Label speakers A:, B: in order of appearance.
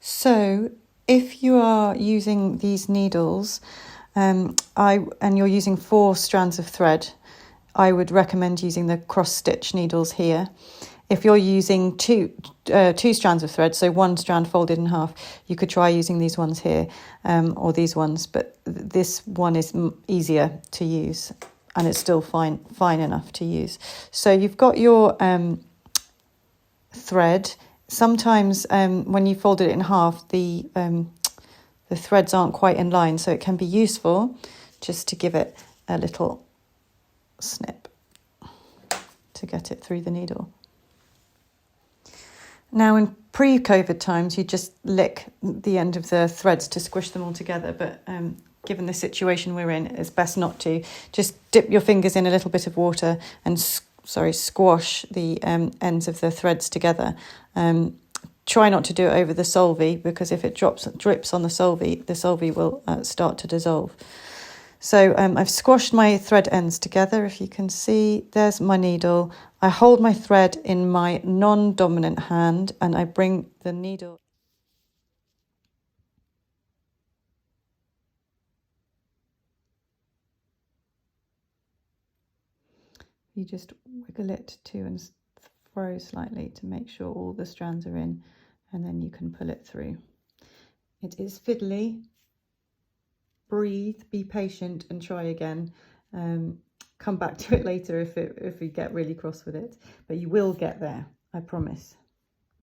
A: So if you are using these needles, and you're using 4 strands of thread, I would recommend using the cross stitch needles here. If you're using two strands of thread, so 1 strand folded in half, you could try using these ones here, or these ones, but this one is easier to use and it's still fine enough to use. So you've got your thread. Sometimes when you fold it in half, the threads aren't quite in line, so it can be useful just to give it a little snip to get it through the needle. Now, in pre-COVID times, you just lick the end of the threads to squish them all together, but given the situation we're in, it's best not to. Just dip your fingers in a little bit of water and squash the ends of the threads together. Try not to do it over the solvi, because if it drips on the solvi will start to dissolve. So I've squashed my thread ends together. If you can see, there's my needle. I hold my thread in my non-dominant hand and I bring the needle. You just wiggle it to and fro slightly to make sure all the strands are in, and then you can pull it through. It is fiddly. Breathe, be patient and try again. Come back to it later if you get really cross with it, but you will get there, I promise.